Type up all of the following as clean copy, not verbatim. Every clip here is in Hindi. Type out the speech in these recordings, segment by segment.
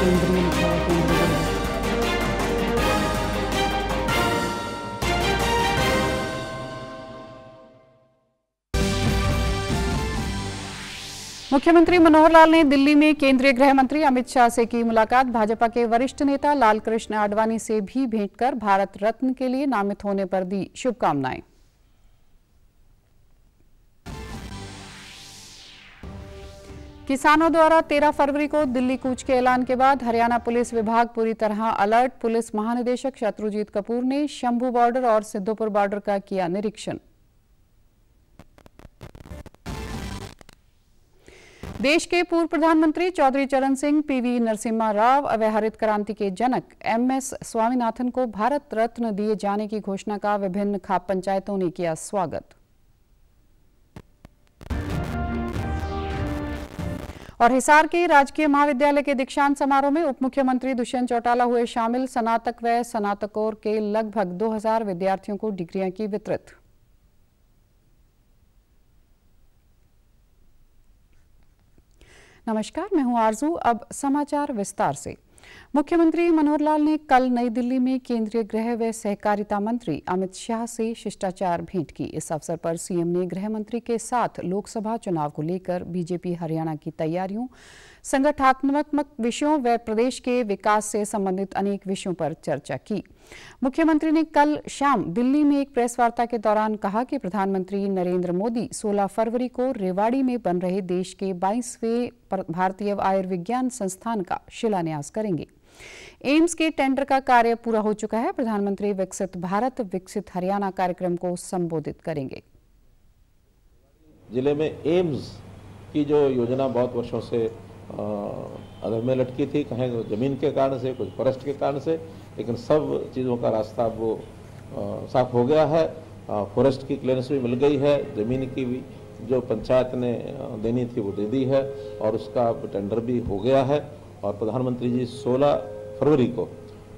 केंद्रीय लिखा है केंद्रीय गृह। मुख्यमंत्री मनोहर लाल ने दिल्ली में केंद्रीय गृह मंत्री अमित शाह से की मुलाकात। भाजपा के वरिष्ठ नेता लालकृष्ण आडवाणी से भी भेंट कर भारत रत्न के लिए नामित होने पर दी शुभकामनाएं। किसानों द्वारा 13 फरवरी को दिल्ली कूच के ऐलान के बाद हरियाणा पुलिस विभाग पूरी तरह अलर्ट। पुलिस महानिदेशक शत्रुजीत कपूर ने शंभू बॉर्डर और सिद्धोपुर बॉर्डर का किया निरीक्षण। देश के पूर्व प्रधानमंत्री चौधरी चरण सिंह, पीवी नरसिम्हा राव व हरित क्रांति के जनक एमएस स्वामीनाथन को भारत रत्न दिए जाने की घोषणा का विभिन्न खाप पंचायतों ने किया स्वागत। और हिसार के राजकीय महाविद्यालय के दीक्षांत समारोह में उप मुख्यमंत्री दुष्यंत चौटाला हुए शामिल। स्नातक व स्नातकोत्तर के लगभग 2000 विद्यार्थियों को डिग्रियां की वितरित। नमस्कार, मैं हूं आरजू। अब समाचार विस्तार से। मुख्यमंत्री मनोहर लाल ने कल नई दिल्ली में केंद्रीय गृह व सहकारिता मंत्री अमित शाह से शिष्टाचार भेंट की। इस अवसर पर सीएम ने गृह मंत्री के साथ लोकसभा चुनाव को लेकर बीजेपी हरियाणा की तैयारियों, संगठनात्मक विषयों व प्रदेश के विकास से संबंधित अनेक विषयों पर चर्चा की। मुख्यमंत्री ने कल शाम दिल्ली में एक प्रेस वार्ता के दौरान कहा कि प्रधानमंत्री नरेंद्र मोदी 16 फरवरी को रेवाड़ी में बन रहे देश के 22वें भारतीय आयुर्विज्ञान संस्थान का शिलान्यास करेंगे। एम्स के टेंडर का कार्य पूरा हो चुका है। प्रधानमंत्री विकसित भारत विकसित हरियाणा कार्यक्रम को संबोधित करेंगे। जिले में एम्स की जो योजना बहुत वर्षों से अधर में लटकी थी, कहें जमीन के कारण से, कुछ फॉरेस्ट के कारण से, लेकिन सब चीज़ों का रास्ता अब वो साफ हो गया है। फॉरेस्ट की क्लियरेंस भी मिल गई है, ज़मीन की भी जो पंचायत ने देनी थी वो दे दी है और उसका अब टेंडर भी हो गया है और प्रधानमंत्री जी 16 फरवरी को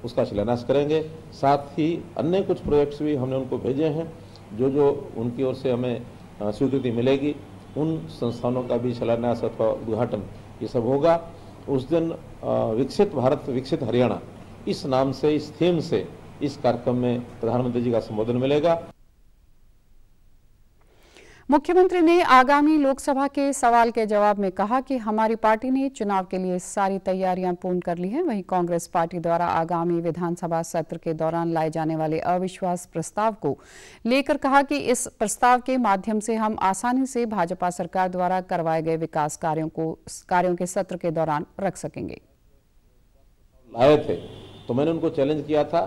उसका शिलान्यास करेंगे। साथ ही अन्य कुछ प्रोजेक्ट्स भी हमने उनको भेजे हैं, जो उनकी ओर से हमें स्वीकृति मिलेगी उन संस्थानों का भी शिलान्यास अथवा उद्घाटन ये सब होगा। उस दिन विकसित भारत विकसित हरियाणा इस नाम से, इस थीम से इस कार्यक्रम में प्रधानमंत्री जी का संबोधन मिलेगा। मुख्यमंत्री ने आगामी लोकसभा के सवाल के जवाब में कहा कि हमारी पार्टी ने चुनाव के लिए सारी तैयारियां पूर्ण कर ली हैं। वहीं कांग्रेस पार्टी द्वारा आगामी विधानसभा सत्र के दौरान लाए जाने वाले अविश्वास प्रस्ताव को लेकर कहा कि इस प्रस्ताव के माध्यम से हम आसानी से भाजपा सरकार द्वारा करवाए गए विकास कार्यों के सत्र के दौरान रख सकेंगे। लाए थे तो मैंने उनको चैलेंज किया था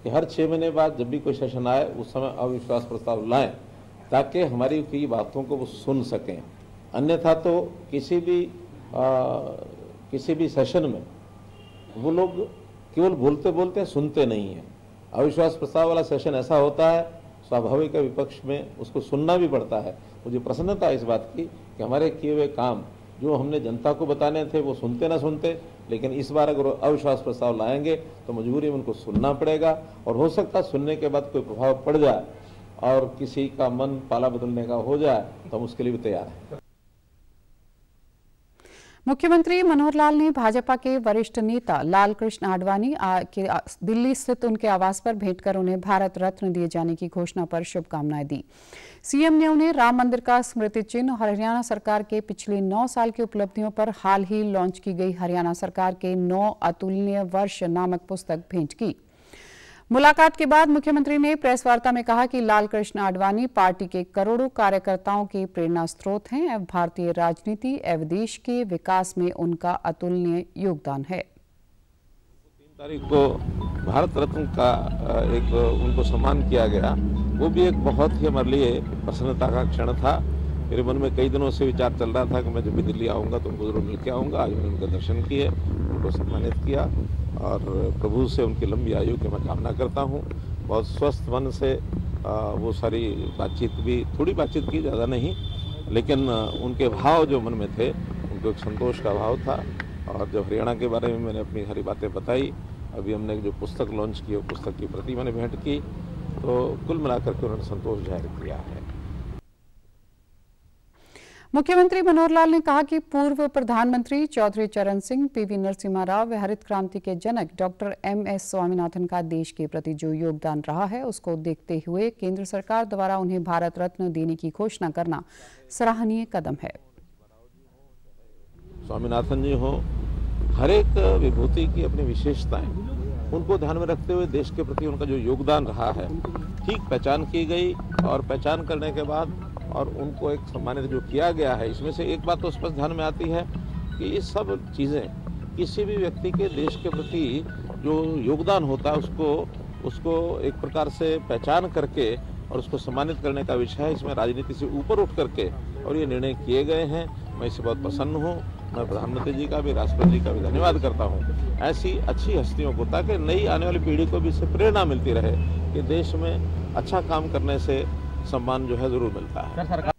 कि हर 6 महीने बाद जब भी कोई सेशन आए उस समय अविश्वास प्रस्ताव लाएं ताकि हमारी की बातों को वो सुन सकें। अन्यथा तो किसी भी सेशन में वो लोग केवल बोलते बोलते सुनते नहीं हैं। अविश्वास प्रस्ताव वाला सेशन ऐसा होता है, स्वाभाविक विपक्ष में उसको सुनना भी पड़ता है। मुझे प्रसन्नता इस बात की कि हमारे किए हुए काम जो हमने जनता को बताने थे वो सुनते ना सुनते, लेकिन इस बार अगर अविश्वास प्रस्ताव लाएंगे तो मजबूरी में उनको सुनना पड़ेगा और हो सकता है सुनने के बाद कोई प्रभाव पड़ जाए और किसी का मन पाला बदलने का हो जाए तो हम उसके लिए भी तैयार हैं। मुख्यमंत्री मनोहर लाल ने भाजपा के वरिष्ठ नेता लालकृष्ण आडवाणी के दिल्ली स्थित उनके आवास पर भेंट कर उन्हें भारत रत्न दिए जाने की घोषणा पर शुभकामनाएं दी। सीएम ने उन्हें राम मंदिर का स्मृति चिन्ह और हरियाणा सरकार के पिछले 9 साल की उपलब्धियों पर हाल ही लॉन्च की गई हरियाणा सरकार के 9 अतुलनीय वर्ष नामक पुस्तक भेंट की। मुलाकात के बाद मुख्यमंत्री ने प्रेस वार्ता में कहा कि लालकृष्ण आडवाणी पार्टी के करोड़ों कार्यकर्ताओं के प्रेरणा स्रोत हैं एवं भारतीय राजनीति एवं देश के विकास में उनका अतुलनीय योगदान है। 3 तारीख को भारत रत्न का एक उनको सम्मान किया गया, वो भी एक बहुत ही हमारे लिए प्रसन्नता का क्षण था। मेरे मन में कई दिनों से विचार चल रहा था कि मैं जब भी दिल्ली आऊँगा तो उनको जरूर मिल के आऊँगा। आज मैंने उनके दर्शन किए, उनको सम्मानित किया और प्रभु से उनकी लंबी आयु की मैं कामना करता हूँ। बहुत स्वस्थ मन से वो सारी बातचीत भी, थोड़ी बातचीत की, ज़्यादा नहीं, लेकिन उनके भाव जो मन में थे उनको एक संतोष का भाव था। और जब हरियाणा के बारे में मैंने अपनी सारी बातें बताई, अभी हमने जो पुस्तक लॉन्च की, वो पुस्तक की प्रति मैंने भेंट की, तो कुल मिलाकर के उन्होंने संतोष जाहिर किया है। मुख्यमंत्री मनोहर लाल ने कहा कि पूर्व प्रधानमंत्री चौधरी चरण सिंह, पीवी नरसिम्हा राव व हरित क्रांति के जनक डॉक्टर MS स्वामीनाथन का देश के प्रति जो योगदान रहा है, उसको देखते हुए केंद्र सरकार द्वारा उन्हें भारत रत्न देने की घोषणा करना सराहनीय कदम है। स्वामीनाथन जी हो, हर एक विभूति की अपनी विशेषताएं, उनको ध्यान में रखते हुए देश के प्रति उनका जो योगदान रहा है ठीक पहचान की गई, और पहचान करने के बाद और उनको एक सम्मानित जो किया गया है, इसमें से एक बात तो स्पष्ट ध्यान में आती है कि ये सब चीज़ें किसी भी व्यक्ति के देश के प्रति जो योगदान होता है उसको एक प्रकार से पहचान करके और उसको सम्मानित करने का विषय है। इसमें राजनीति से ऊपर उठ करके और ये निर्णय किए गए हैं। मैं इससे बहुत प्रसन्न हूँ। मैं प्रधानमंत्री जी का भी, राष्ट्रपति जी का भी धन्यवाद करता हूँ ऐसी अच्छी हस्तियों को, ताकि नई आने वाली पीढ़ी को भी इससे प्रेरणा मिलती रहे कि देश में अच्छा काम करने से सम्मान जो है जरूर मिलता है।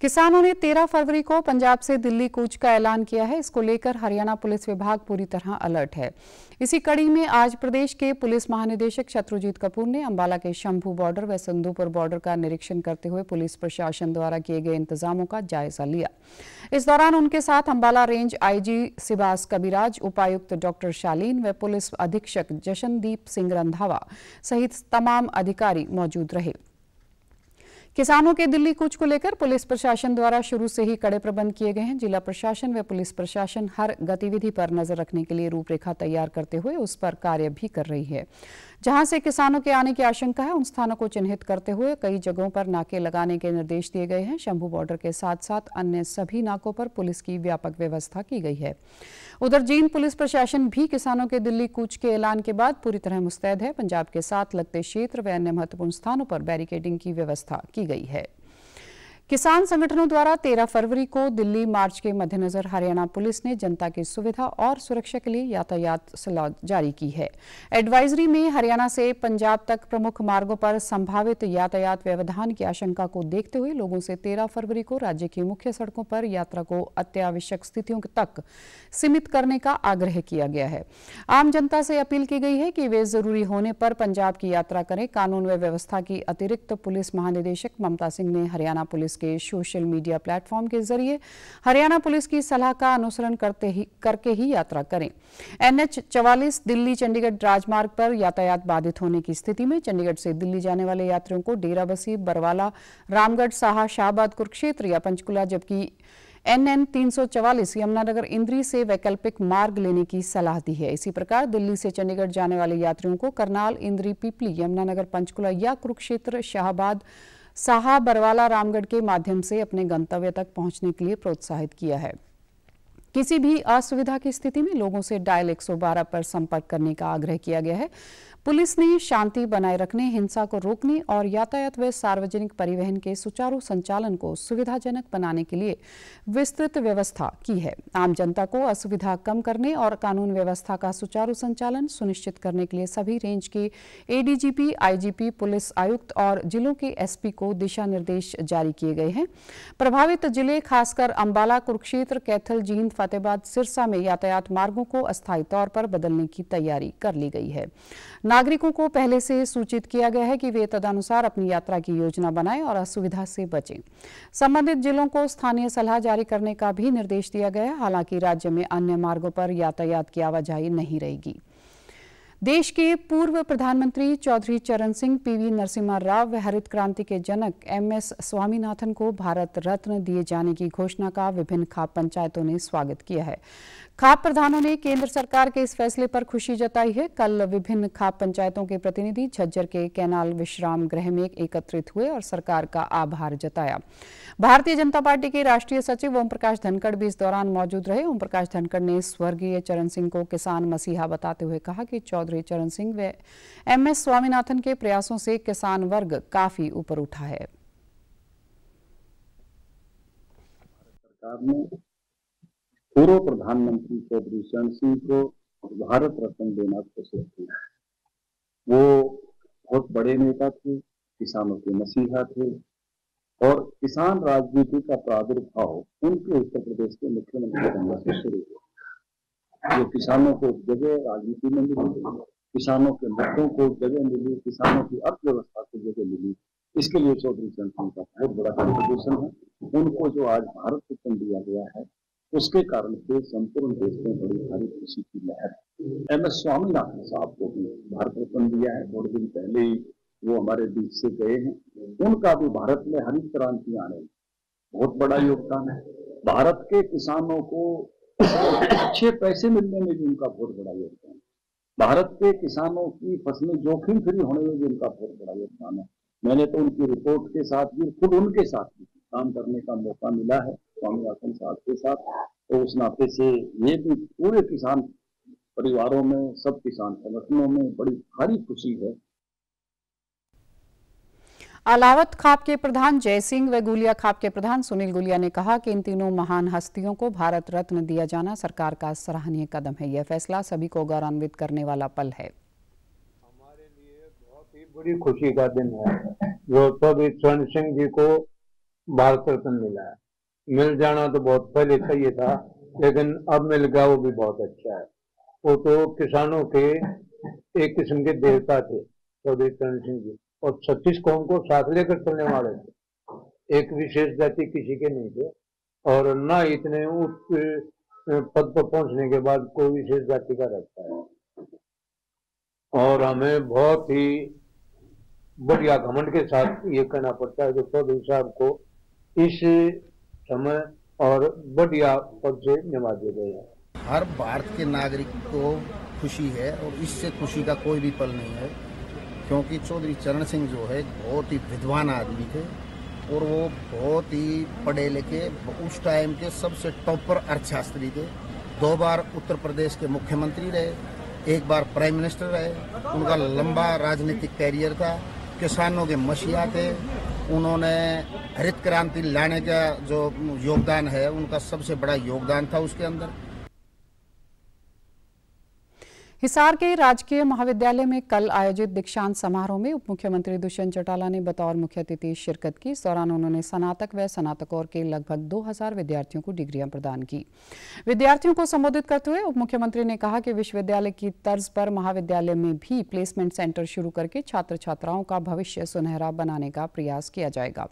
किसानों ने 13 फरवरी को पंजाब से दिल्ली कूच का ऐलान किया है। इसको लेकर हरियाणा पुलिस विभाग पूरी तरह अलर्ट है। इसी कड़ी में आज प्रदेश के पुलिस महानिदेशक शत्रुजीत कपूर ने अंबाला के शंभू बॉर्डर व सिंधुपुर बॉर्डर का निरीक्षण करते हुए पुलिस प्रशासन द्वारा किए गए इंतजामों का जायजा लिया। इस दौरान उनके साथ अंबाला रेंज IG सिबास कविराज, उपायुक्त डॉक्टर शालीन व पुलिस अधीक्षक जशनदीप सिंह रंधावा सहित तमाम अधिकारी मौजूद रहे। किसानों के दिल्ली कूच को लेकर पुलिस प्रशासन द्वारा शुरू से ही कड़े प्रबंध किए गए हैं। जिला प्रशासन व पुलिस प्रशासन हर गतिविधि पर नजर रखने के लिए रूपरेखा तैयार करते हुए उस पर कार्य भी कर रही है। जहां से किसानों के आने की आशंका है, उन स्थानों को चिन्हित करते हुए कई जगहों पर नाके लगाने के निर्देश दिए गए हैं। शंभू बॉर्डर के साथ साथ अन्य सभी नाकों पर पुलिस की व्यापक व्यवस्था की गई है। उधर जींद पुलिस प्रशासन भी किसानों के दिल्ली कूच के ऐलान के बाद पूरी तरह मुस्तैद है। पंजाब के साथ लगते क्षेत्र व अन्य महत्वपूर्ण स्थानों पर बैरिकेडिंग की व्यवस्था की गई है। किसान संगठनों द्वारा 13 फरवरी को दिल्ली मार्च के मद्देनजर हरियाणा पुलिस ने जनता की सुविधा और सुरक्षा के लिए यातायात सलाह जारी की है। एडवाइजरी में हरियाणा से पंजाब तक प्रमुख मार्गों पर संभावित यातायात व्यवधान की आशंका को देखते हुए लोगों से 13 फरवरी को राज्य की मुख्य सड़कों पर यात्रा को अत्यावश्यक स्थितियों तक सीमित करने का आग्रह किया गया है। आम जनता से अपील की गई है कि वे जरूरी होने पर पंजाब की यात्रा करें। कानून व व्यवस्था की अतिरिक्त पुलिस महानिदेशक ममता सिंह ने हरियाणा पुलिस के सोशल मीडिया प्लेटफॉर्म के जरिए हरियाणा पुलिस की सलाह का अनुसरण करके ही यात्रा करें। NH 44 दिल्ली चंडीगढ़ राजमार्ग पर यातायात बाधित होने की स्थिति में चंडीगढ़ से दिल्ली जाने वाले यात्रियों को डेराबस्सी, बरवाला, रामगढ़, साहा, शाहबाद, कुरुक्षेत्र या पंचकुला, जबकि NN 344 यमुनानगर इंद्री से वैकल्पिक मार्ग लेने की सलाह दी है। इसी प्रकार दिल्ली से चंडीगढ़ जाने वाले यात्रियों को करनाल, इंद्री, पिपली, यमुनानगर, पंचकुला या कुरुक्षेत्र, शाहबाद, साहा, बरवाला, रामगढ़ के माध्यम से अपने गंतव्य तक पहुंचने के लिए प्रोत्साहित किया है। किसी भी असुविधा की स्थिति में लोगों से डायल 112 पर संपर्क करने का आग्रह किया गया है। पुलिस ने शांति बनाए रखने, हिंसा को रोकने और यातायात व सार्वजनिक परिवहन के सुचारू संचालन को सुविधाजनक बनाने के लिए विस्तृत व्यवस्था की है। आम जनता को असुविधा कम करने और कानून व्यवस्था का सुचारू संचालन सुनिश्चित करने के लिए सभी रेंज के ADGP, IGP, पुलिस आयुक्त और जिलों के SP को दिशा निर्देश जारी किए गए हैं। प्रभावित जिले खासकर अंबाला, कुरुक्षेत्र, कैथल, जींद, फतेहाबाद, सिरसा में यातायात मार्गों को अस्थायी तौर पर बदलने की तैयारी कर ली गई है। नागरिकों को पहले से सूचित किया गया है कि वे तदनुसार अपनी यात्रा की योजना बनाएं और असुविधा से बचें। संबंधित जिलों को स्थानीय सलाह जारी करने का भी निर्देश दिया गया है। हालांकि राज्य में अन्य मार्गों पर यातायात की आवाजाही नहीं रहेगी। देश के पूर्व प्रधानमंत्री चौधरी चरण सिंह, PV नरसिम्हा राव व हरित क्रांति के जनक MS स्वामीनाथन को भारत रत्न दिए जाने की घोषणा का विभिन्न खाप पंचायतों ने स्वागत किया है। खाप प्रधानों ने केंद्र सरकार के इस फैसले पर खुशी जताई है। कल विभिन्न खाप पंचायतों के प्रतिनिधि झज्जर के कैनाल विश्राम गृह में एकत्रित हुए और सरकार का आभार जताया। भारतीय जनता पार्टी के राष्ट्रीय सचिव ओम प्रकाश धनखड़ भी इस दौरान मौजूद रहे। ओम प्रकाश धनखड़ ने स्वर्गीय चरण सिंह को किसान मसीहा बताते हुए कहा कि चौधरी चरण सिंह व MS स्वामीनाथन के प्रयासों से किसान वर्ग काफी ऊपर उठा है। सरकार ने पूर्व प्रधानमंत्री चौधरी चरण सिंह को भारत रत्न देना घोषित किया है। वो बहुत बड़े नेता थे, किसानों के मसीहा थे और किसान राजनीति का प्रादुर्भाव उनके उत्तर प्रदेश के मुख्यमंत्री बनने से शुरू हुआ। जो किसानों को जगह राजनीति में मिली, किसानों के मुद्दों को जगह मिली, किसानों की अर्थव्यवस्था को जगह मिली, इसके लिए चौधरी चरण सिंह का बहुत बड़ा कंट्रीब्यूशन है। उनको जो आज भारत रत्न दिया गया है उसके कारण से संपूर्ण देश में बड़ी भारी खुशी की लहर है। MS स्वामीनाथन साहब को भी भारत रत्न दिया है, थोड़े दिन पहले ही वो हमारे बीच से गए हैं। उनका भी भारत में हरित क्रांति आने में बहुत बड़ा योगदान है। भारत के किसानों को अच्छे पैसे मिलने में भी उनका बहुत बड़ा योगदान है। भारत के किसानों की फसलें जोखिम फ्री होने में भी उनका बहुत बड़ा योगदान है। मैंने तो उनकी रिपोर्ट के साथ भी, खुद उनके साथ भी काम करने का मौका मिला है, स्वामीनाथन साहब के साथ। तो उस नाते से ये भी पूरे किसान परिवारों में, सब किसान संगठनों में बड़ी भारी खुशी है। अलावत खाप के प्रधान जय सिंह व गुलिया खाप के प्रधान सुनील गुलिया ने कहा कि इन तीनों महान हस्तियों को भारत रत्न दिया जाना सरकार का सराहनीय कदम है। यह फैसला सभी को गौरवान्वित करने वाला पल है। हमारे लिए बहुत ही बड़ी खुशी का दिन है जो चौधरी चरण सिंह जी को भारत रत्न मिला है। मिल जाना तो बहुत पहले चाहिए था, लेकिन अब मिल गया, वो भी बहुत अच्छा है। वो तो किसानों के एक किस्म के देवता थे चौधरी चरण सिंह जी, और 36 कौम को साथ लेकर चलने वाले थे। एक विशेष जाति किसी के नहीं थे, और न इतने उच्च पद पर पहुंचने के बाद कोई विशेष जाति का रहता है। और हमें बहुत ही बढ़िया घमंड के साथ ये कहना पड़ता है कि चौधरी साहब को इस समय और बढ़िया पद से नवाजे गए हैं। हर भारत के नागरिक को खुशी है और इससे खुशी का कोई भी पल नहीं है, क्योंकि चौधरी चरण सिंह जो है बहुत ही विद्वान आदमी थे और वो बहुत ही पढ़े लिखे, उस टाइम के सबसे टॉपर अर्थशास्त्री थे। 2 बार उत्तर प्रदेश के मुख्यमंत्री रहे, 1 बार प्राइम मिनिस्टर रहे। उनका लंबा राजनीतिक कैरियर था, किसानों के मसीहा थे। उन्होंने हरित क्रांति लाने का जो योगदान है, उनका सबसे बड़ा योगदान था उसके अंदर। हिसार के राजकीय महाविद्यालय में कल आयोजित दीक्षांत समारोह में उप मुख्यमंत्री दुष्यंत चौटाला ने बतौर मुख्य अतिथि शिरकत की। इस दौरान उन्होंने स्नातक व स्नातकोत्तर के लगभग 2000 विद्यार्थियों को डिग्रियां प्रदान की। विद्यार्थियों को संबोधित करते हुए उप मुख्यमंत्री ने कहा कि विश्वविद्यालय की तर्ज पर महाविद्यालय में भी प्लेसमेंट सेंटर शुरू करके छात्र छात्राओं का भविष्य सुनहरा बनाने का प्रयास किया जाएगा।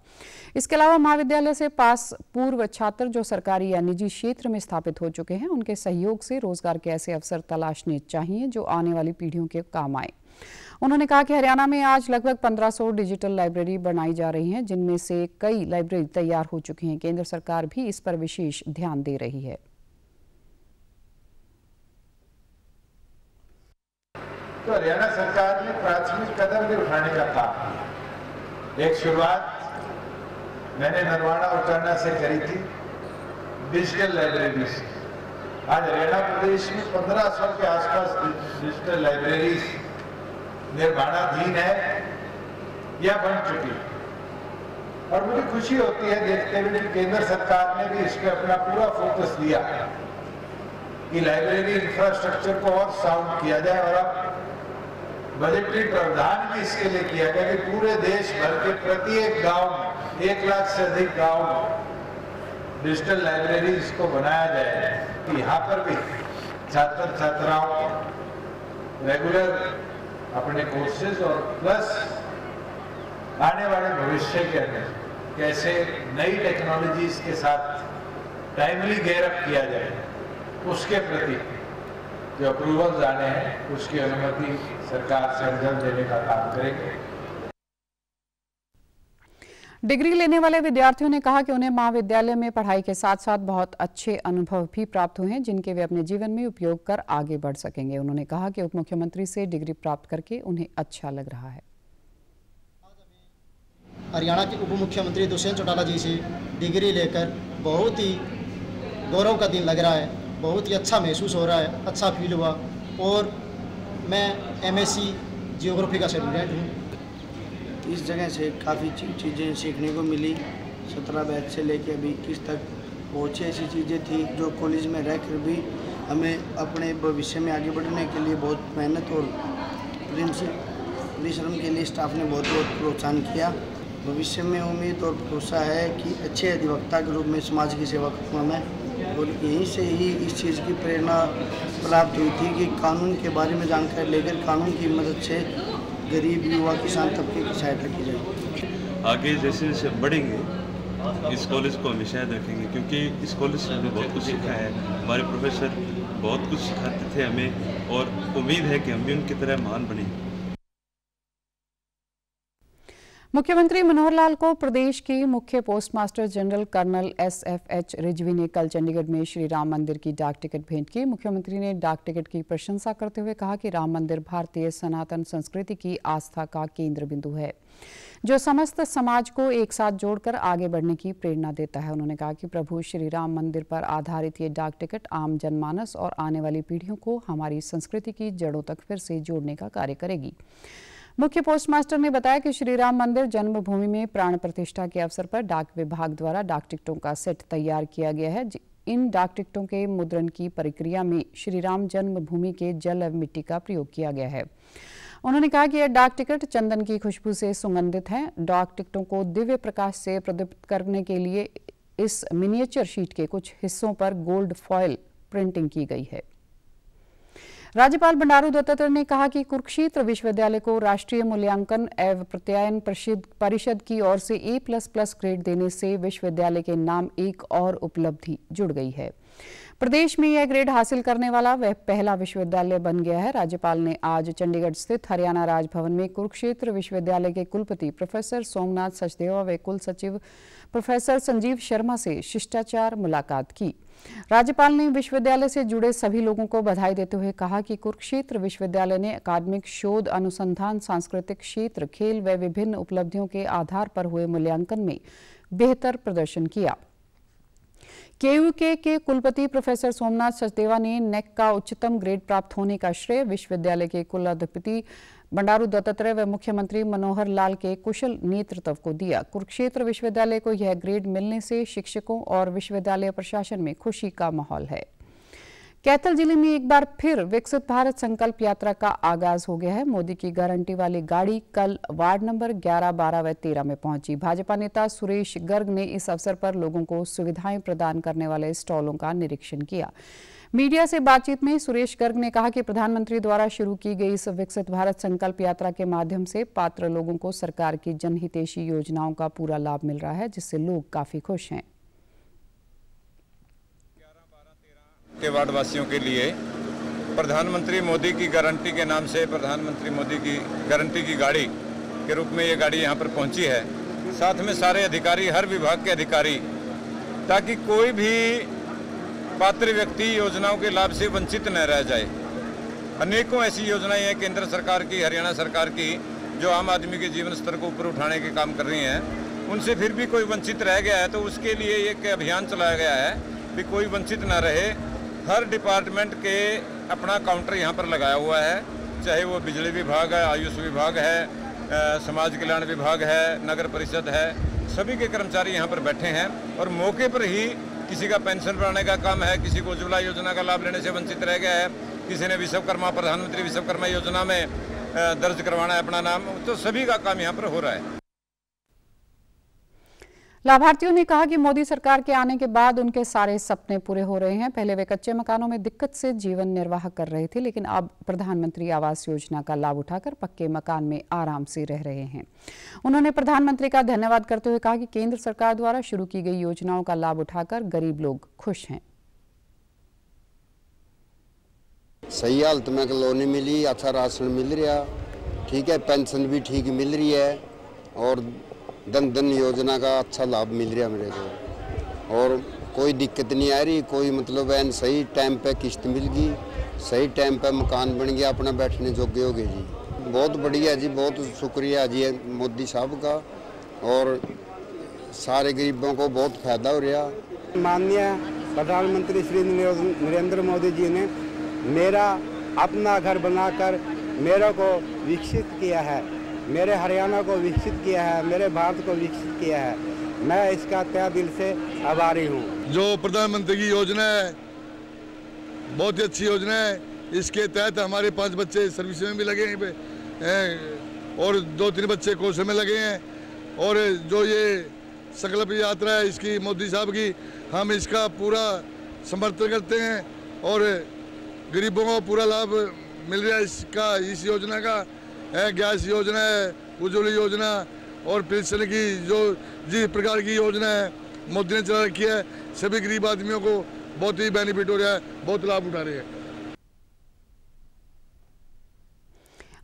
इसके अलावा महाविद्यालय से पास पूर्व छात्र जो सरकारी या निजी क्षेत्र में स्थापित हो चुके हैं, उनके सहयोग से रोजगार के ऐसे अवसर तलाशने चाहिए जो आने वाली पीढ़ियों के काम आए। उन्होंने कहा कि हरियाणा में आज लगभग 1500 डिजिटल लाइब्रेरी बनाई जा रही हैं, जिनमें से कई लाइब्रेरी तैयार हो चुकी हैं। केंद्र सरकार भी इस पर विशेष ध्यान दे रही है। तो हरियाणा सरकार ने प्राथमिक कदम भी उठाने का काम। एक शुरुआत मैंने नरवाड़ा और करना से करी थी डिजिटल लाइब्रेरी से। आज हरियाणा प्रदेश में 1500 के आसपास डिजिटल लाइब्रेरीज निर्माणाधीन है या बन चुकी है। और मुझे खुशी होती है देखते हुए कि केंद्र सरकार ने भी इस पर अपना पूरा फोकस दिया कि लाइब्रेरी इंफ्रास्ट्रक्चर को और साउंड किया जाए। और अब बजटरी प्रावधान भी इसके लिए किया गया कि पूरे देश भर के प्रत्येक गांव में 1 लाख से अधिक गांव में डिजिटल लाइब्रेरीज को बनाया जाए। यहाँ पर भी छात्र छात्राओं रेगुलर अपने कोर्सेज और प्लस आने वाले भविष्य के अंदर कैसे नई टेक्नोलॉजीज के साथ टाइमली गेयर अप किया जाए, उसके प्रति जो अप्रूवल्स आने हैं उसकी अनुमति सरकार से जल्द देने का काम करेंगे। डिग्री लेने वाले विद्यार्थियों ने कहा कि उन्हें महाविद्यालय में पढ़ाई के साथ साथ बहुत अच्छे अनुभव भी प्राप्त हुए हैं, जिनके वे अपने जीवन में उपयोग कर आगे बढ़ सकेंगे। उन्होंने कहा कि उप मुख्यमंत्री से डिग्री प्राप्त करके उन्हें अच्छा लग रहा है। हरियाणा के उप मुख्यमंत्री दुष्यंत चौटाला जी से डिग्री लेकर बहुत ही गौरव का दिन लग रहा है, बहुत ही अच्छा महसूस हो रहा है, अच्छा फील हुआ। और मैं MSc जियोग्राफी का स्टूडेंट हूँ। इस जगह से काफ़ी चीज़ें सीखने को मिली। 17 बैच से लेके अभी 21 तक बहुत सी ऐसी चीज़ें थी जो कॉलेज में रहकर भी हमें अपने भविष्य में आगे बढ़ने के लिए बहुत मेहनत और परिश्रम के लिए स्टाफ ने बहुत प्रोत्साहन किया। भविष्य में उम्मीद और भरोसा है कि अच्छे अधिवक्ता के रूप में समाज की सेवा करूँगा मैं। और यहीं से ही इस चीज़ की प्रेरणा प्राप्त हुई थी कि कानून के बारे में जानकारी लेकर कानून की मदद से गरीब युवा किसान तबके की सहायता की जाए। आगे जैसे जैसे बढ़ेंगे इस कॉलेज को हमेशा याद रखेंगे, क्योंकि इस कॉलेज से हमने बहुत कुछ सीखा है। हमारे प्रोफेसर बहुत कुछ सिखाते थे हमें, और उम्मीद है कि हम भी उनकी तरह महान बने। मुख्यमंत्री मनोहर लाल को प्रदेश के मुख्य postmaster general colonel SFH Rizvi ने कल चंडीगढ़ में श्री राम मंदिर की डाक टिकट भेंट की। मुख्यमंत्री ने डाक टिकट की प्रशंसा करते हुए कहा कि राम मंदिर भारतीय सनातन संस्कृति की आस्था का केंद्र बिंदु है, जो समस्त समाज को एक साथ जोड़कर आगे बढ़ने की प्रेरणा देता है। उन्होंने कहा कि प्रभु श्री राम मंदिर पर आधारित ये डाक टिकट आम जनमानस और आने वाली पीढ़ियों को हमारी संस्कृति की जड़ों तक फिर से जोड़ने का कार्य करेगी। मुख्य पोस्टमास्टर ने बताया कि श्री राम मंदिर जन्मभूमि में प्राण प्रतिष्ठा के अवसर पर डाक विभाग द्वारा डाक टिकटों का सेट तैयार किया गया है। इन डाक टिकटों के मुद्रण की प्रक्रिया में श्री राम जन्मभूमि के जल एवं मिट्टी का प्रयोग किया गया है। उन्होंने कहा कि यह डाक टिकट चंदन की खुशबू से सुगंधित हैं। डाक टिकटों को दिव्य प्रकाश से प्रदीप्त करने के लिए इस मिनिएचर शीट के कुछ हिस्सों पर गोल्ड फॉयल प्रिंटिंग की गई है। राज्यपाल बंडारू दत्तात्रेय ने कहा कि कुरुक्षेत्र विश्वविद्यालय को राष्ट्रीय मूल्यांकन एवं प्रत्यायन परिषद की ओर से A++ ग्रेड देने से विश्वविद्यालय के नाम एक और उपलब्धि जुड़ गई है। प्रदेश में यह ग्रेड हासिल करने वाला वह पहला विश्वविद्यालय बन गया है। राज्यपाल ने आज चंडीगढ़ स्थित हरियाणा राजभवन में कुरुक्षेत्र विश्वविद्यालय के कुलपति प्रोफेसर सोमनाथ सचदेवा व कुल सचिव प्रोफेसर संजीव शर्मा से शिष्टाचार मुलाकात की। राज्यपाल ने विश्वविद्यालय से जुड़े सभी लोगों को बधाई देते हुए कहा कि कुरुक्षेत्र विश्वविद्यालय ने अकादमिक शोध, अनुसंधान, सांस्कृतिक क्षेत्र, खेल व विभिन्न उपलब्धियों के आधार पर हुए मूल्यांकन में बेहतर प्रदर्शन किया। KUK के कुलपति प्रोफेसर सोमनाथ सचदेवा ने नेक का उच्चतम ग्रेड प्राप्त होने का श्रेय विश्वविद्यालय के कुलाधिपति बंडारू दत्तात्रेय व मुख्यमंत्री मनोहर लाल के कुशल नेतृत्व को दिया। कुरुक्षेत्र विश्वविद्यालय को यह ग्रेड मिलने से शिक्षकों और विश्वविद्यालय प्रशासन में खुशी का माहौल है। कैथल जिले में एक बार फिर विकसित भारत संकल्प यात्रा का आगाज हो गया है। मोदी की गारंटी वाली गाड़ी कल वार्ड नंबर 11, 12 व 13 में पहुंची। भाजपा नेता सुरेश गर्ग ने इस अवसर पर लोगों को सुविधाएं प्रदान करने वाले स्टॉलों का निरीक्षण किया। मीडिया से बातचीत में सुरेश गर्ग ने कहा कि प्रधानमंत्री द्वारा शुरू की गई इस विकसित भारत संकल्प यात्रा के माध्यम से पात्र लोगों को सरकार की जनहितैषी योजनाओं का पूरा लाभ मिल रहा है, जिससे लोग काफी खुश हैं। के वार्ड वासियों के लिए प्रधानमंत्री मोदी की गारंटी के नाम से प्रधानमंत्री मोदी की गारंटी की गाड़ी के रूप में ये गाड़ी यहाँ पर पहुँची है। साथ में सारे अधिकारी, हर विभाग के अधिकारी, ताकि कोई भी पात्र व्यक्ति योजनाओं के लाभ से वंचित न रह जाए। अनेकों ऐसी योजनाएं हैं केंद्र सरकार की, हरियाणा सरकार की, जो आम आदमी के जीवन स्तर को ऊपर उठाने के काम कर रही हैं। उनसे फिर भी कोई वंचित रह गया है तो उसके लिए एक अभियान चलाया गया है कि कोई वंचित न रहे। हर डिपार्टमेंट के अपना काउंटर यहाँ पर लगाया हुआ है, चाहे वो बिजली विभाग है, आयुष विभाग है, समाज कल्याण विभाग है, नगर परिषद है, सभी के कर्मचारी यहाँ पर बैठे हैं और मौके पर ही किसी का पेंशन बढ़ाने का काम है, किसी को उज्ज्वला योजना का लाभ लेने से वंचित रह गया है, किसी ने विश्वकर्मा, प्रधानमंत्री विश्वकर्मा योजना में दर्ज करवाना है अपना नाम, तो सभी का काम यहाँ पर हो रहा है। लाभार्थियों ने कहा कि मोदी सरकार के आने के बाद उनके सारे सपने पूरे हो रहे हैं। पहले वे कच्चे मकानों में दिक्कत से जीवन निर्वाह कर रहे थे, लेकिन अब प्रधानमंत्री आवास योजना का लाभ उठाकर पक्के मकान में आराम से रह रहे हैं। उन्होंने प्रधानमंत्री का धन्यवाद करते हुए कहा कि केंद्र सरकार द्वारा शुरू की गई योजनाओं का लाभ उठाकर गरीब लोग खुश हैं। सही हालत में कॉलोनी मिली, अच्छा राशन मिल रहा, ठीक है, पेंशन भी ठीक मिल रही है और धन योजना का अच्छा लाभ मिल रहा मेरे को और कोई दिक्कत नहीं आ रही। कोई मतलब है सही टाइम पे किस्त मिल गई, सही टाइम पे मकान बन गया, अपना बैठने योग्य हो गए जी। बहुत बढ़िया जी, बहुत शुक्रिया जी मोदी साहब का और सारे गरीबों को बहुत फायदा हो रहा। माननीय प्रधानमंत्री श्री नरेंद्र मोदी जी ने मेरा अपना घर बनाकर मेरे को विकसित किया है, मेरे हरियाणा को विकसित किया है, मेरे भारत को विकसित किया है। मैं इसका तहे दिल से आभारी हूँ। जो प्रधानमंत्री की योजना है बहुत ही अच्छी योजना है। इसके तहत हमारे 5 बच्चे सर्विस में भी लगे हैं और 2-3 बच्चे कोर्स में लगे हैं और जो ये संकल्प यात्रा है इसकी मोदी साहब की, हम इसका पूरा समर्थन करते हैं और गरीबों को पूरा लाभ मिल रहा है इसका, इस योजना का। गैस योजना है, उज्ज्वला योजना और पेंशन की जो जिस प्रकार की योजना है मोदी ने चला रखी है, सभी गरीब आदमियों को बहुत ही बेनिफिट हो रहा है, बहुत लाभ उठा रहे हैं।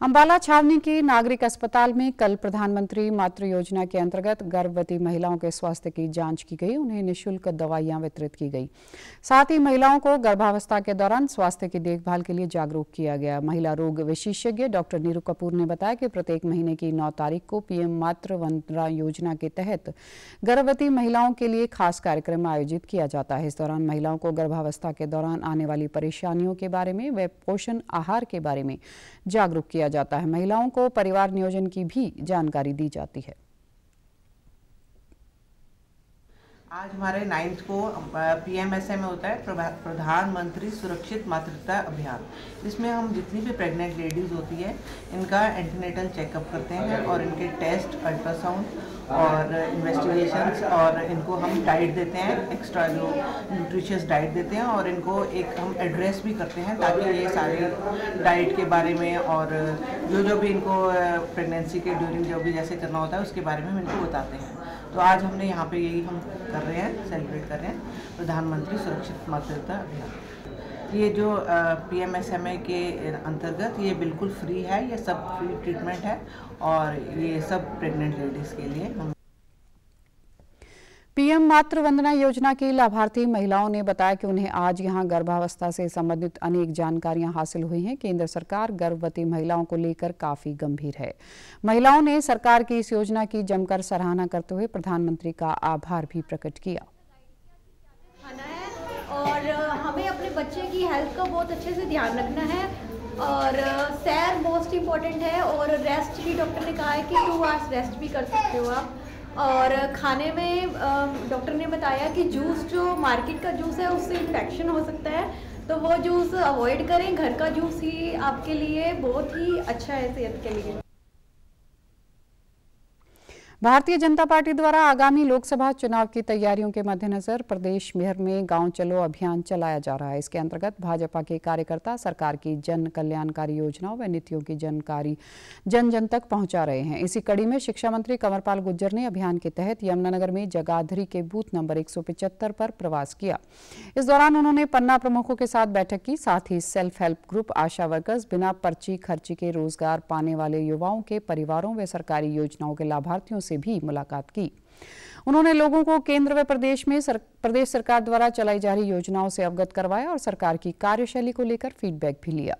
अंबाला छावनी के नागरिक अस्पताल में कल प्रधानमंत्री मातृ योजना के अंतर्गत गर्भवती महिलाओं के स्वास्थ्य की जांच की गई। उन्हें निःशुल्क दवाइयां वितरित की गई। साथ ही महिलाओं को गर्भावस्था के दौरान स्वास्थ्य की देखभाल के लिए जागरूक किया गया। महिला रोग विशेषज्ञ डॉक्टर नीरू कपूर ने बताया कि प्रत्येक महीने की 9 तारीख को पीएम मातृ वंदना योजना के तहत गर्भवती महिलाओं के लिए खास कार्यक्रम आयोजित किया जाता है। इस दौरान महिलाओं को गर्भावस्था के दौरान आने वाली परेशानियों के बारे में व पोषण आहार के बारे में जागरूक किया जाता है। महिलाओं को परिवार नियोजन की भी जानकारी दी जाती है। आज हमारे 9th को PMSA में होता है प्रधानमंत्री सुरक्षित मातृत्व अभियान। इसमें हम जितनी भी प्रेग्नेंट लेडीज़ होती है इनका एंटीनेटल चेकअप करते हैं और इनके टेस्ट, अल्ट्रासाउंड और इन्वेस्टिगेशंस और इनको हम डाइट देते हैं, एक्स्ट्रा जो न्यूट्रिशियस डाइट देते हैं और इनको एक हम एड्रेस भी करते हैं ताकि ये सारे डाइट के बारे में और जो भी इनको प्रेगनेंसी के ड्यूरिंग जो भी जैसे करना होता है उसके बारे में हम इनको बताते हैं। तो आज हमने यहाँ पे यही हम कर रहे हैं, सेलिब्रेट कर रहे हैं प्रधानमंत्री सुरक्षित मातृत्व अभियान। ये जो PMSMA के अंतर्गत ये बिल्कुल फ्री है, ये सब फ्री ट्रीटमेंट है और ये सब प्रेग्नेंट लेडीज़ के लिए हम। पीएम मातृ वंदना योजना की लाभार्थी महिलाओं ने बताया कि उन्हें आज यहां गर्भावस्था से संबंधित अनेक जानकारियां हासिल हुई हैं। केंद्र सरकार गर्भवती महिलाओं को लेकर काफी गंभीर है। महिलाओं ने सरकार की इस योजना की जमकर सराहना करते हुए प्रधानमंत्री का आभार भी प्रकट किया। और हमें अपने बच्चे की हेल्थ का बहुत अच्छे से ध्यान रखना है और सैर मोस्ट इम्पॉर्टेंट है और रेस्ट भी डॉक्टर ने कहा है कि 2 आवर्स रेस्ट भी कर सकते हो आप। और खाने में डॉक्टर ने बताया कि जूस जो मार्केट का जूस है उससे इन्फेक्शन हो सकता है, तो वो जूस अवॉइड करें। घर का जूस ही आपके लिए बहुत ही अच्छा है सेहत के लिए। भारतीय जनता पार्टी द्वारा आगामी लोकसभा चुनाव की तैयारियों के मद्देनजर प्रदेश भर में गांव चलो अभियान चलाया जा रहा है। इसके अंतर्गत भाजपा के कार्यकर्ता सरकार की जन कल्याणकारी योजनाओं व नीतियों की जानकारी जन जन तक पहुंचा रहे हैं। इसी कड़ी में शिक्षा मंत्री कंवरपाल गुर्जर ने अभियान के तहत यमुनानगर में जगाधरी के बूथ नंबर 175 पर प्रवास किया। इस दौरान उन्होंने पन्ना प्रमुखों के साथ बैठक की। साथ ही सेल्फ हेल्प ग्रुप, आशा वर्कर्स, बिना पर्ची खर्ची के रोजगार पाने वाले युवाओं के परिवारों व सरकारी योजनाओं के लाभार्थियों से भी मुलाकात की। उन्होंने लोगों को केंद्र व प्रदेश में प्रदेश सरकार द्वारा चलाई जा रही योजनाओं से अवगत करवाया और सरकार की कार्यशैली को लेकर फीडबैक भी लिया।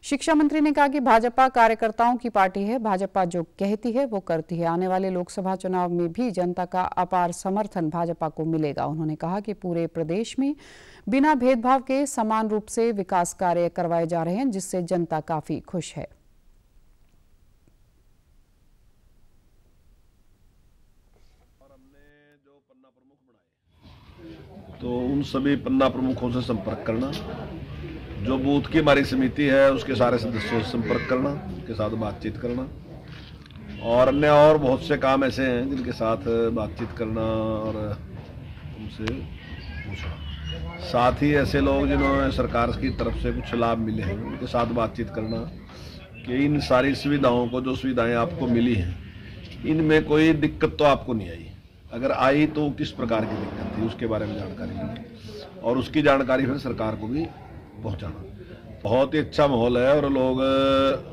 शिक्षा मंत्री ने कहा कि भाजपा कार्यकर्ताओं की पार्टी है, भाजपा जो कहती है वो करती है। आने वाले लोकसभा चुनाव में भी जनता का अपार समर्थन भाजपा को मिलेगा। उन्होंने कहा कि पूरे प्रदेश में बिना भेदभाव के समान रूप से विकास कार्य करवाए जा रहे हैं, जिससे जनता काफी खुश है। तो उन सभी पन्ना प्रमुखों से संपर्क करना, जो बूथ की हमारी समिति है उसके सारे सदस्यों से संपर्क करना, उनके साथ बातचीत करना और अन्य और बहुत से काम ऐसे हैं जिनके साथ बातचीत करना और उनसे पूछना। साथ ही ऐसे लोग जिन्होंने सरकार की तरफ से कुछ लाभ मिले हैं उनके साथ बातचीत करना कि इन सारी सुविधाओं को, जो सुविधाएं आपको मिली हैं, इनमें कोई दिक्कत तो आपको नहीं आई, अगर आई तो किस प्रकार की दिक्कत थी उसके बारे में जानकारी लेनी और उसकी जानकारी फिर सरकार को भी पहुंचाना। बहुत ही अच्छा माहौल है और लोग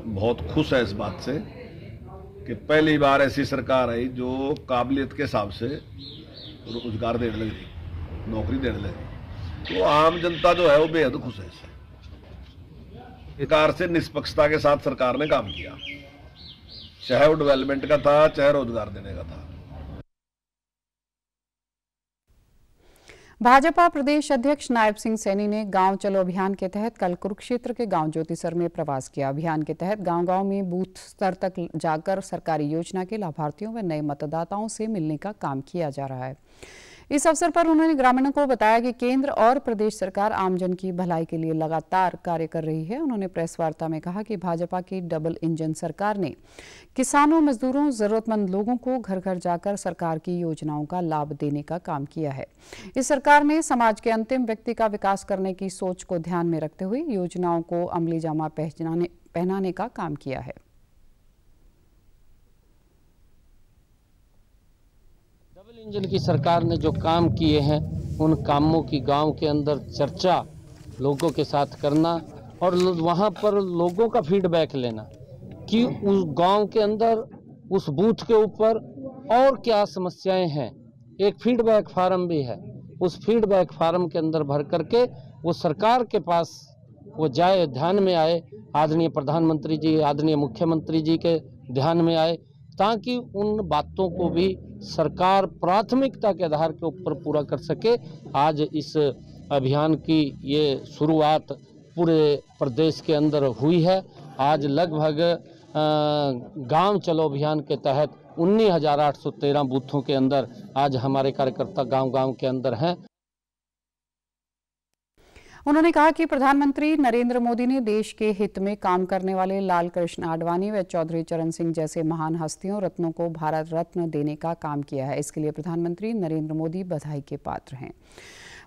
बहुत खुश है इस बात से कि पहली बार ऐसी सरकार आई जो काबिलियत के हिसाब से रोजगार देने लगी, नौकरी देने लगी। तो आम जनता जो है वो बेहद खुश है। सरकार से निष्पक्षता के साथ सरकार ने काम किया, चाहे वो डेवलपमेंट का था चाहे रोजगार देने का था। भाजपा प्रदेश अध्यक्ष नायब सिंह सैनी ने गांव चलो अभियान के तहत कल कुरुक्षेत्र के गांव ज्योतिसर में प्रवास किया। अभियान के तहत गांव-गांव में बूथ स्तर तक जाकर सरकारी योजना के लाभार्थियों व नए मतदाताओं से मिलने का काम किया जा रहा है। इस अवसर पर उन्होंने ग्रामीणों को बताया कि केंद्र और प्रदेश सरकार आमजन की भलाई के लिए लगातार कार्य कर रही है। उन्होंने प्रेस वार्ता में कहा कि भाजपा की डबल इंजन सरकार ने किसानों, मजदूरों, जरूरतमंद लोगों को घर घर जाकर सरकार की योजनाओं का लाभ देने का काम किया है। इस सरकार ने समाज के अंतिम व्यक्ति का विकास करने की सोच को ध्यान में रखते हुए योजनाओं को अमली जामा पहनाने का काम किया है। डबल इंजन की सरकार ने जो काम किए हैं उन कामों की गांव के अंदर चर्चा लोगों के साथ करना और वहां पर लोगों का फीडबैक लेना कि उस गांव के अंदर उस बूथ के ऊपर और क्या समस्याएं हैं। एक फीडबैक फार्म भी है, उस फीडबैक फार्म के अंदर भर करके वो सरकार के पास वो जाए, ध्यान में आए, आदरणीय प्रधानमंत्री जी, आदरणीय मुख्यमंत्री जी के ध्यान में आए, ताकि उन बातों को भी सरकार प्राथमिकता के आधार के ऊपर पूरा कर सके। आज इस अभियान की ये शुरुआत पूरे प्रदेश के अंदर हुई है। आज लगभग गांव चलो अभियान के तहत 19,813 बूथों के अंदर आज हमारे कार्यकर्ता गांव-गांव के अंदर हैं। उन्होंने कहा कि प्रधानमंत्री नरेंद्र मोदी ने देश के हित में काम करने वाले लाल कृष्ण आडवाणी व चौधरी चरण सिंह जैसे महान हस्तियों रत्नों को भारत रत्न देने का काम किया है। इसके लिए प्रधानमंत्री नरेंद्र मोदी बधाई के पात्र हैं।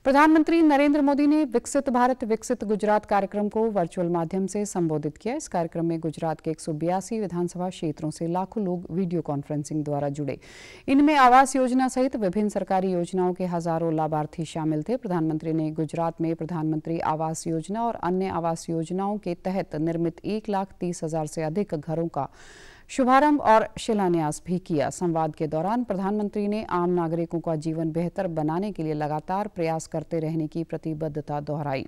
प्रधानमंत्री नरेंद्र मोदी ने विकसित भारत विकसित गुजरात कार्यक्रम को वर्चुअल माध्यम से संबोधित किया। इस कार्यक्रम में गुजरात के 182 विधानसभा क्षेत्रों से लाखों लोग वीडियो कॉन्फ्रेंसिंग द्वारा जुड़े। इनमें आवास योजना सहित विभिन्न सरकारी योजनाओं के हजारों लाभार्थी शामिल थे। प्रधानमंत्री ने गुजरात में प्रधानमंत्री आवास योजना और अन्य आवास योजनाओं के तहत निर्मित 1,30,000 से अधिक घरों का शुभारंभ और शिलान्यास भी किया। संवाद के दौरान प्रधानमंत्री ने आम नागरिकों का जीवन बेहतर बनाने के लिए लगातार प्रयास करते रहने की प्रतिबद्धता दोहराई।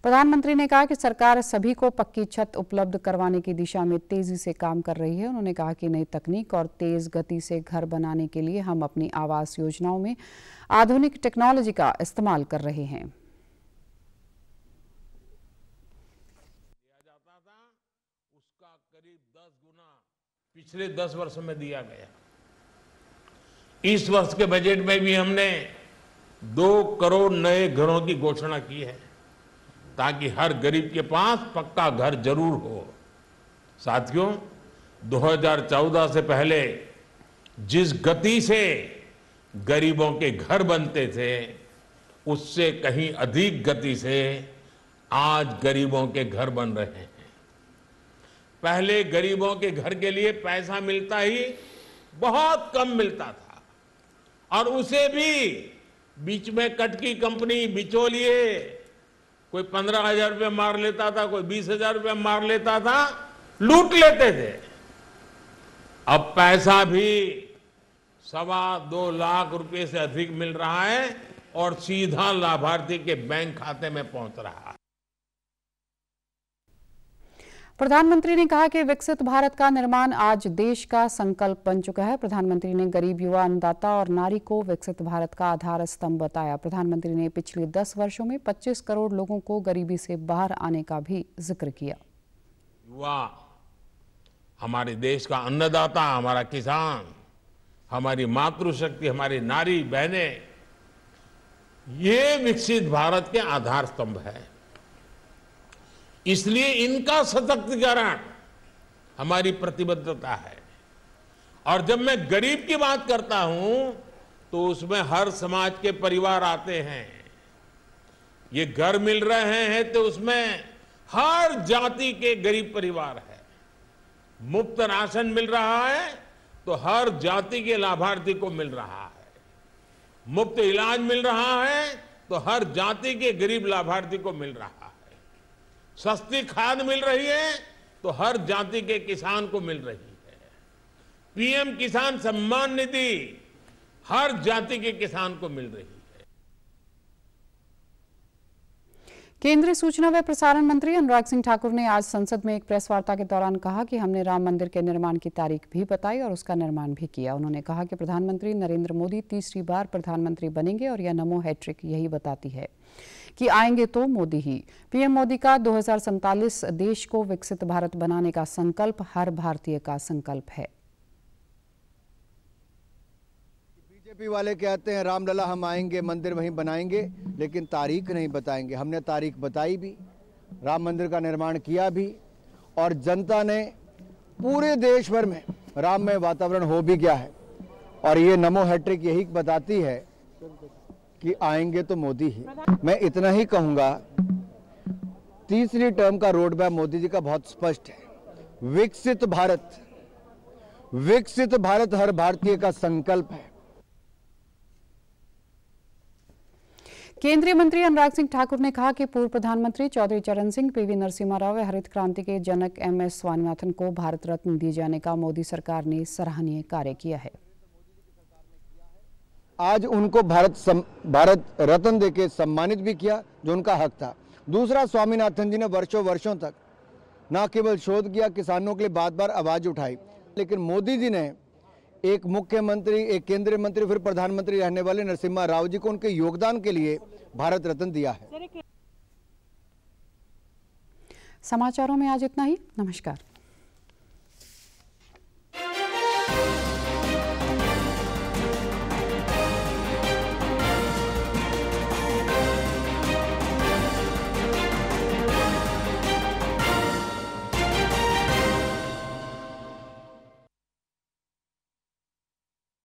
प्रधानमंत्री ने कहा कि सरकार सभी को पक्की छत उपलब्ध करवाने की दिशा में तेजी से काम कर रही है। उन्होंने कहा कि नई तकनीक और तेज गति से घर बनाने के लिए हम अपनी आवास योजनाओं में आधुनिक टेक्नोलॉजी का इस्तेमाल कर रहे हैं। पिछले 10 वर्षों में दिया गया। इस वर्ष के बजट में भी हमने 2 करोड़ नए घरों की घोषणा की है ताकि हर गरीब के पास पक्का घर जरूर हो। साथियों, 2014 से पहले जिस गति से गरीबों के घर बनते थे उससे कहीं अधिक गति से आज गरीबों के घर बन रहे हैं। पहले गरीबों के घर के लिए पैसा मिलता ही बहुत कम मिलता था और उसे भी बीच में कटकी कंपनी बिचौलिए कोई 15,000 रुपये मार लेता था, कोई 20,000 रुपये मार लेता था, लूट लेते थे। अब पैसा भी 2.25 लाख रुपए से अधिक मिल रहा है और सीधा लाभार्थी के बैंक खाते में पहुंच रहा है। प्रधानमंत्री ने कहा कि विकसित भारत का निर्माण आज देश का संकल्प बन चुका है। प्रधानमंत्री ने गरीब, युवा, अन्नदाता और नारी को विकसित भारत का आधार स्तंभ बताया। प्रधानमंत्री ने पिछले 10 वर्षों में 25 करोड़ लोगों को गरीबी से बाहर आने का भी जिक्र किया। युवा हमारे देश का अन्नदाता, हमारा किसान, हमारी मातृशक्ति, हमारी नारी बहनें, ये विकसित भारत के आधार स्तंभ है। इसलिए इनका सशक्तिकरण हमारी प्रतिबद्धता है। और जब मैं गरीब की बात करता हूं तो उसमें हर समाज के परिवार आते हैं। ये घर मिल रहे हैं तो उसमें हर जाति के गरीब परिवार है। मुफ्त राशन मिल रहा है तो हर जाति के लाभार्थी को मिल रहा है। मुफ्त इलाज मिल रहा है तो हर जाति के गरीब लाभार्थी को मिल रहा है। सस्ती खाद मिल रही है तो हर जाति के किसान को मिल रही है। पीएम किसान सम्मान निधि हर जाति के किसान को मिल रही है। केंद्रीय सूचना व प्रसारण मंत्री अनुराग सिंह ठाकुर ने आज संसद में एक प्रेस वार्ता के दौरान कहा कि हमने राम मंदिर के निर्माण की तारीख भी बताई और उसका निर्माण भी किया। उन्होंने कहा कि प्रधानमंत्री नरेंद्र मोदी तीसरी बार प्रधानमंत्री बनेंगे और यह नमो हैट्रिक यही बताती है कि आएंगे तो मोदी ही। पीएम मोदी का 2047 देश को विकसित भारत बनाने का संकल्प हर भारतीय का संकल्प है। बीजेपी वाले कहते हैं रामलला हम आएंगे, मंदिर वहीं बनाएंगे, लेकिन तारीख नहीं बताएंगे। हमने तारीख बताई भी, राम मंदिर का निर्माण किया भी और जनता ने पूरे देश भर में राममय वातावरण हो भी गया है। और ये नमो हैट्रिक यही बताती है कि आएंगे तो मोदी ही। मैं इतना ही कहूंगा, तीसरी टर्म का रोड मैप मोदी जी का बहुत स्पष्ट है। विकसित भारत हर भारतीय का संकल्प है। केंद्रीय मंत्री अनुराग सिंह ठाकुर ने कहा कि पूर्व प्रधानमंत्री चौधरी चरण सिंह, पीवी नरसिम्हा राव व हरित क्रांति के जनक MS स्वामीनाथन को भारत रत्न दिए जाने का मोदी सरकार ने सराहनीय कार्य किया है। आज उनको भारत रत्न देके सम्मानित भी किया, जो उनका हक था। दूसरा, स्वामीनाथन जी ने वर्षों तक न केवल शोध किया, किसानों के लिए बार बार आवाज उठाई, लेकिन मोदी जी ने एक मुख्यमंत्री, एक केंद्रीय मंत्री, फिर प्रधानमंत्री रहने वाले नरसिम्हा राव जी को उनके योगदान के लिए भारत रत्न दिया है। समाचारों में आज इतना ही। नमस्कार।